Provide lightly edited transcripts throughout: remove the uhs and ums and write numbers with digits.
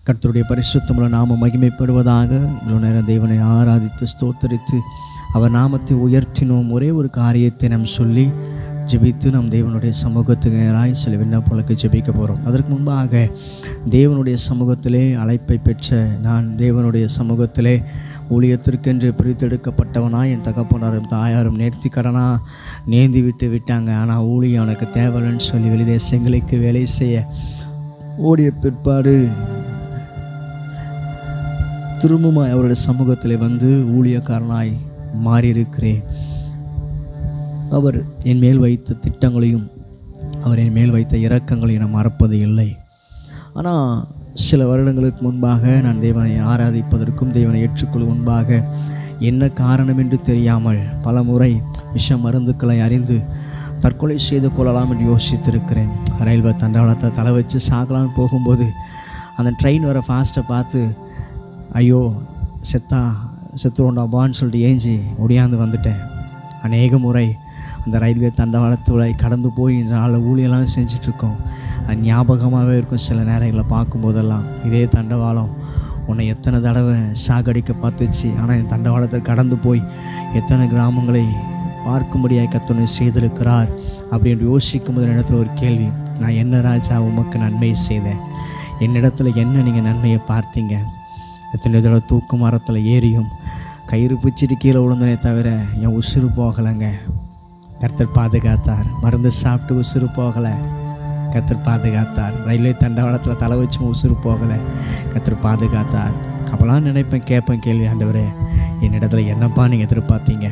கர்த்தருடைய பரிசுத்தமுள்ள நாமம் மகிமைப்படுவதாக. இவ்வளோ நேரம் தேவனை ஆராதித்து ஸ்தோத்தரித்து அவர் நாமத்தை உயர்த்தினோம். ஒரே ஒரு காரியத்தை நாம் சொல்லி ஜெபித்து நம் தேவனுடைய சமூகத்துக்கு நேராய் சில விண்ணப்பங்களுக்கு ஜெபிக்க போகிறோம். அதற்கு முன்பாக தேவனுடைய சமூகத்திலே அழைப்பை பெற்ற நான் தேவனுடைய சமூகத்திலே ஊழியத்திற்கென்று பிரித்தெடுக்கப்பட்டவனாக என் தகப்பனாரும் தாயாரும் நேர்த்தி கடனாக நேந்தி விட்டாங்க. ஆனால் ஊழியம் எனக்கு தேவைன்னு சொல்லி வெளிதேசங்களுக்கு வேலை செய்ய ஓடிய பிற்பாடு திரும்பவும் அவருடைய சமூகத்தில் வந்து ஊழியக்காரனாய் மாறியிருக்கிறேன். அவர் என் மேல் வைத்த திட்டங்களையும் அவர் என் மேல் வைத்த இரக்கங்களையும் நான் மறப்பது இல்லை. ஆனால் சில வருடங்களுக்கு முன்பாக நான் தேவனை ஆராதிப்பதற்கும் தேவனை ஏற்றுக்கொள்ளும் முன்பாக என்ன காரணம் என்று தெரியாமல் பல முறை விஷ மருந்துக்களை அறிந்து தற்கொலை செய்து கொள்ளலாம் என்று யோசித்திருக்கிறேன். ரயில்வே தண்டவாளத்தை தலை வச்சு சாகலான்னு போகும்போது அந்த ட்ரெயின் வர ஃபாஸ்ட்டை பார்த்து ஐயோ செத்துருண்டாப்பான்னு சொல்லிட்டு ஏஞ்சி ஒடியாந்து வந்துட்டேன். அநேக முறை அந்த ரயில்வே தண்டவாளத்தில் கடந்து போய் இந்த நாளில் ஊழியெல்லாம் செஞ்சிட்ருக்கோம். அது ஞாபகமாகவே இருக்கும். சில நேரங்களில் பார்க்கும்போதெல்லாம் இதே தண்டவாளம் உன்னை எத்தனை தடவை சாகடிக்க பார்த்துச்சு, ஆனால் இந்த தண்டவாளத்தை கடந்து போய் எத்தனை கிராமங்களை பார்க்கும்படியாக கர்த்தர் செய்திருக்கிறார் அப்படின்னு யோசிக்கும் போது இடத்துல ஒரு கேள்வி, நான் என்ன ராஜா உமக்கு நன்மை செய்தேன்? என்னிடத்துல என்ன நீங்கள் நன்மையை பார்த்தீங்க? எத்தனை தடவை தூக்கு மரத்தில் ஏறியும் கயிறு பிடிச்சிட்டு கீழே விழுந்தனே தவிர என் உசுறு போகலைங்க. கர்த்தர் பாதுகாத்தார். மருந்து சாப்பிட்டு உசுறு போகலை, கர்த்தர் பாதுகாத்தார். ரயில்வே தண்டவாளத்தில் தலை வச்சு உசுறு போகலை, கர்த்தர் பாதுகாத்தார். அப்போலாம் நினைப்பேன், கேட்பேன் கேள்வி, ஆண்டவரே என்னிடத்துல என்னப்பா நீங்கள் எதிர்பார்த்தீங்க?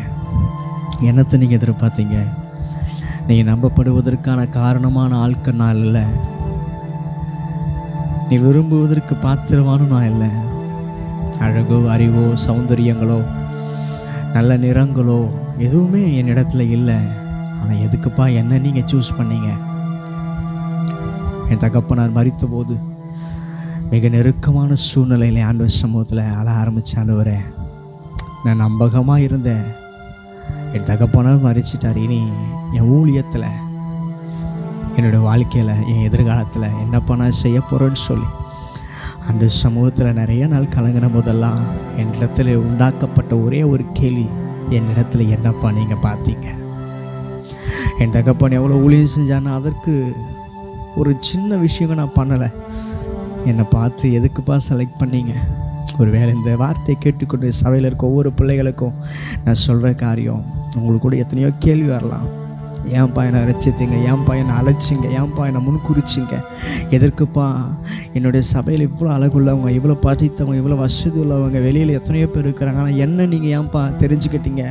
என்னத்தை நீங்கள் எதிர்பார்த்தீங்க? நீங்கள் நம்பப்படுவதற்கான காரணமான ஆட்கள் நான் இல்லை, நீ விரும்புவதற்கு பாத்திரமான நான் இல்லை. அழகோ அறிவோ சௌந்தரியங்களோ நல்ல நிறங்களோ எதுவுமே என்னிடத்துல இல்லை. ஆனால் எதுக்குப்பா என்ன நீங்கள் சூஸ் பண்ணீங்க? என் தகப்பனார் மரித்த போது மிக நெருக்கமான சூழ்நிலையிலே ஆண்டவர் சமூகத்தில் அழ ஆரம்பித்த ஆண்டவரே, நான் நம்பகமாக இருந்தேன். என் தகப்பனார் மரிச்சிட்டார். இனி என் ஊழியத்தில் என்னோடய வாழ்க்கையில் என் எதிர்காலத்தில் என்னப்பா நான் செய்ய போகிறேன்னு சொல்லி அந்த சமூகத்தில் நிறைய நாள் கலங்கின போதெல்லாம் என்னிடத்தில் உண்டாக்கப்பட்ட ஒரே ஒரு கேள்வி, என்னிடத்துல என்னப்பா நீங்கள் பார்த்தீங்க? என் தகப்பன் எவ்வளோ ஊழியம் செஞ்சானா அதற்கு ஒரு சின்ன விஷயம் நான் பண்ணலை. என்னை பார்த்து எதுக்குப்பா செலக்ட் பண்ணீங்க? ஒரு வேளை இந்த வார்த்தையை கேட்டுக்கொண்டு சபையில் இருக்க ஒவ்வொரு பிள்ளைகளுக்கும் நான் சொல்கிற காரியம், உங்களுக்கு கூட எத்தனையோ கேள்வி வரலாம். ஏன்ப்பா என்னை ரசித்தீங்க? ஏன்ப்பா என்னை அழைச்சிங்க? ஏன்ப்பா என்னை முன்குறிச்சிங்க? எதற்குப்பா என்னுடைய சபையில் இவ்வளோ அழகுள்ளவங்க, இவ்வளோ படித்தவங்க, இவ்வளோ வசதி உள்ளவங்க வெளியில் எத்தனையோ பேர் இருக்கிறாங்க, ஆனால் என்ன நீங்கள் ஏன்ப்பா தெரிஞ்சுக்கிட்டீங்க?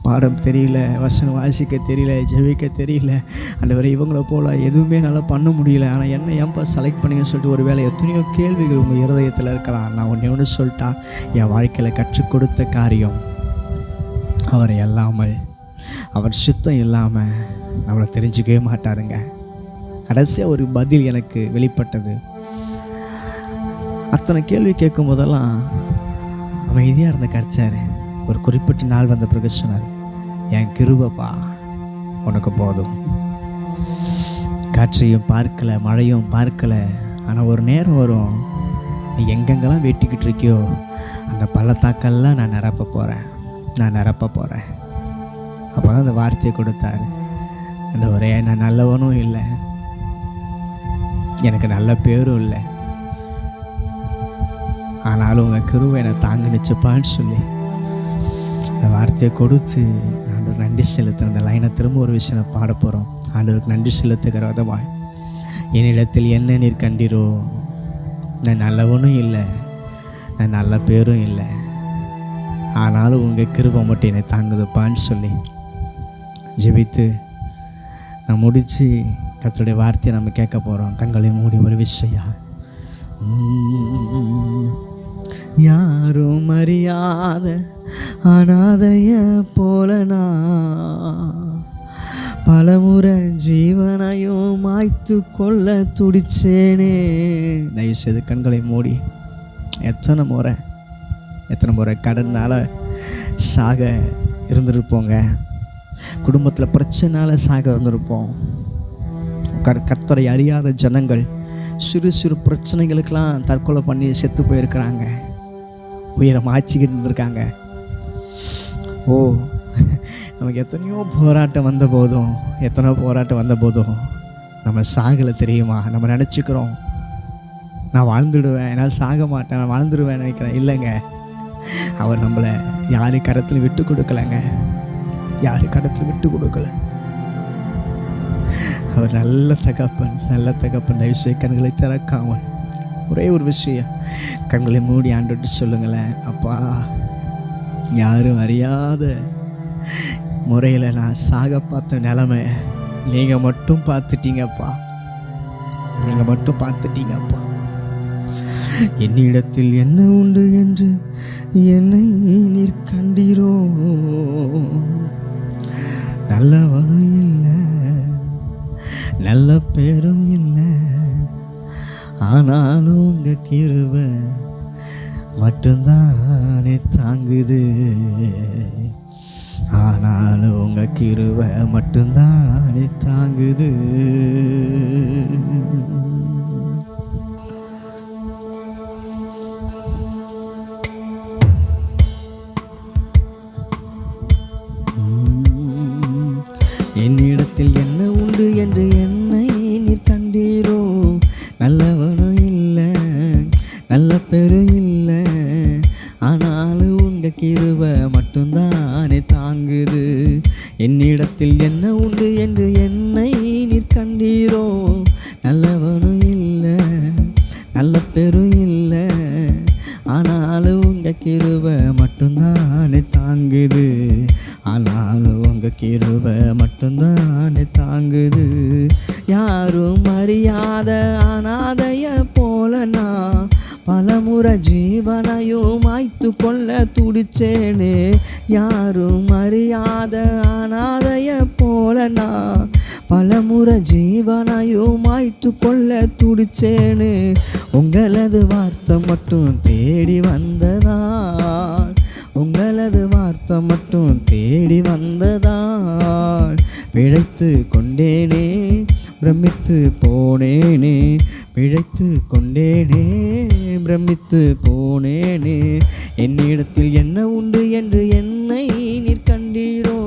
பாடம் தெரியல, வசனம் வாசிக்க தெரியல, ஜெபிக்க தெரியல, ஆண்டவரே இவங்கள போல் எதுவுமே நல்லா பண்ண முடியல, ஆனால் என்ன ஏன்ப்பா செலக்ட் பண்ணிங்கன்னு சொல்லிட்டு ஒரு வேளை எத்தனையோ கேள்விகள் உங்கள் இருதயத்தில் இருக்கலாம். நான் ஒன்று சொல்லிட்டா, என் வாழ்க்கையில் கற்றுக் கொடுத்த காரியம், அவரை அல்லாமல் அவர் சுத்தம் இல்லாமல் நம்மளை தெரிஞ்சுக்கவே மாட்டாருங்க. கடைசியாக ஒரு பதில் எனக்கு வெளிப்பட்டது. அத்தனை கேள்வி கேட்கும் போதெல்லாம் அமைதியாக இருந்த கர்த்தர் ஒரு குறிப்பிட்ட நாள் வந்த பிறகு சொன்னார், என் கிருபைப்பா உனக்கு போதும். காற்றையும் பார்க்கலை, மழையும் பார்க்கலை, ஆனால் ஒரு நேரம் வரும், நீ எங்கெங்கெல்லாம் வெட்டிக்கிட்டு இருக்கியோ அந்த பள்ளத்தாக்கெல்லாம் நான் நிரப்ப போகிறேன். அப்போ தான் அந்த வார்த்தையை கொடுத்தாரு. அந்த ஒரே நான் நல்லவனும் இல்லை, எனக்கு நல்ல பேரும் இல்லை, ஆனாலும் உங்கள் கிருபை என்னை தாங்கினுச்சுப்பான்னு சொல்லி அந்த வார்த்தையை கொடுத்து நான் நன்றி செலுத்தின அந்த லைனை திரும்ப ஒரு விஷயம் பாட போகிறோம். ஆண்டவருக்கு நன்றி செலுத்துகிற விதமாக, என்னிடத்தில் என்ன நீர் கண்டீரோ, நான் நல்லவனும் இல்லை, நான் நல்ல பேரும் இல்லை, ஆனாலும் உங்கள் கிருபை மட்டும் என்னை தாங்குதுப்பான்னு சொல்லி ஜெபித்து நான் முடித்து கர்த்தருடைய வார்த்தையை நம்ம கேட்க போகிறோம். கண்களை மூடி ஒரு விஷயம், யாரும் அறியாத அனாதைய போலனா பலமுறை ஜீவனையும் மாய்த்து கொள்ள துடிச்சேனே. தயவுசெய்து கண்களை மூடி, எத்தனை முறை கடனால் சாக இருந்திருப்போங்க, குடும்பத்தில் பிரச்சனைனால சாக இருந்திருப்போம், கர்த்தரை அறியாத ஜனங்கள் சிறு சிறு பிரச்சனைகளுக்கெல்லாம் தற்கொலை பண்ணி செத்து போயிருக்கிறாங்க, உயிரை மாய்ச்சிக்கிட்டு இருந்திருக்காங்க. ஓ, நமக்கு எத்தனையோ போராட்டம் வந்த போதும் நம்ம சாகலை தெரியுமா? நம்ம நினச்சிக்கிறோம் நான் வாழ்ந்துடுவேன், என்னால் சாக மாட்டேன், நான் வாழ்ந்துடுவேன் நினைக்கிறேன். இல்லைங்க, அவர் நம்மளை யாரு கரத்தில் விட்டு கொடுக்கலைங்க, யாரு கரத்தில் விட்டு கொடுக்கல. அவர் நல்ல தகப்பன். தயவுசெய்து கண்களை திறக்காமல் ஒரே ஒரு விஷயம், கண்களை மூடி ஆண்டுட்டு சொல்லுங்களேன், அப்பா, யாரும் அறியாத முறையில் நான் சாக பார்த்த நிலைமை நீங்கள் மட்டும் பார்த்துட்டீங்கப்பா. என்னிடத்தில் என்ன உண்டு என்று என்னை நீர் கண்டீரோ. நல்லவனும் இல்லை, நல்ல பேரும் இல்லை, ஆனாலும் உங்கள் கிருபை மட்டும்தானே தாங்குது. ஆனாலும் உங்கள் கிருபை மட்டும்தானே தாங்குது. என்னிடத்தில் என்ன உண்டு என்று என்னை நீர் கண்டீரோ. நல்லவனும் இல்லை, நல்ல பேரும் இல்லை, ஆனாலும் உங்கள் கிருபை மட்டும்தானே தாங்குது. என்னிடத்தில் என்ன உண்டு என்று என்னை நீர் கண்டீரோ. நல்லவனும் இல்லை, நல்ல பேரும் இல்லை, ஆனாலும் உங்கள் கிருபை மட்டும்தானே தாங்குது. ஆனாலும் உங்கள் கிருபை மட்டும்தானே தாங்குது. யாரும் அறியாத அனாதைய போல நான் பலமுறை ஜீவனையும் மாய்த்து கொள்ள துடிச்சேனே. யாரும் அறியாத அனாதைய போல நான் பலமுறை ஜீவனையும் மாய்த்து கொள்ள துடிச்சேனே. உங்களது வார்த்தை மட்டும் தேடி வந்ததால், உங்களது வார்த்தை மட்டும் தேடி வந்ததால் பிழைத்து கொண்டேனே, பிரமித்து போனேனே. பிழைத்து கொண்டேனே, பிரமித்து போனேனே. என்னிடத்தில் என்ன உண்டு என்று என்னை நீர் கண்டீரோ.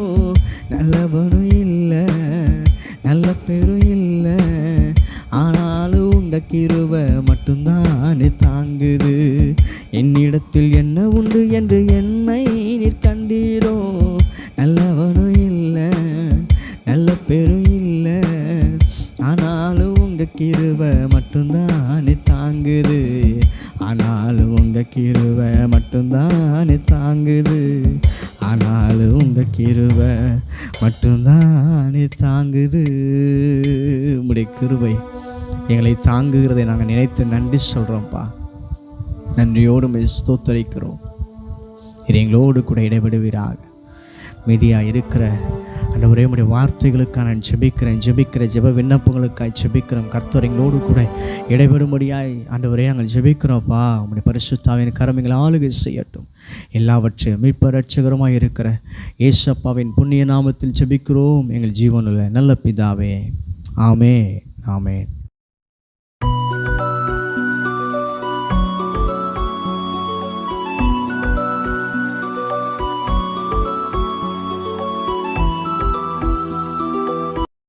நல்லவனும் இல்லை, நல்ல பேரும் இல்லை, ஆனாலும் உங்கள் கிருபை மட்டும்தானே தாங்குது. என்னிடத்தில் என்ன உண்டு என்று என்னை நீர் கண்டீரோ. நல்லவனும் இல்லை, நல்ல பேரும் இல்லை, ஆனாலும் உங்கள் கிருபை மட்டும்தானே தாங்குது. ஆனாலும் உங்கள் கிருபை மட்டும்தானே தாங்குது. ஆனாலும் உங்கள் கிருபை மட்டும்தானே தாங்குது. உங்களுடைய கிருபை எங்களை தாங்குகிறதை நாங்கள் நினைத்து நன்றி சொல்கிறோம்ப்பா. நன்றியோடு ஸ்தோத்தரிக்கிறோம். இது எங்களோடு கூட இடைபெடுவீராக. மீதியாக இருக்கிற ஆண்டவரே, உம்முடைய வார்த்தைகளுக்காக நான் ஜெபிக்கிற ஜெப விண்ணப்பங்களுக்காக ஜெபிக்கிறோம். கர்த்தர் எங்களோடு கூட இடைபெறும்படியாய் ஆண்டவரே நாங்கள் ஜெபிக்கிறோம்ப்பா. உம்முடைய பரிசுத்தாவின் கரம் எங்களை ஆளுகை செய்யட்டும். எல்லாவற்றையும் மீட்பர் இரட்சகருமாய் இருக்கிற இயேசப்பாவின் புண்ணிய நாமத்தில் ஜெபிக்கிறோம் எங்கள் ஜீவனுள்ள நல்ல பிதாவே. ஆமென், ஆமென்.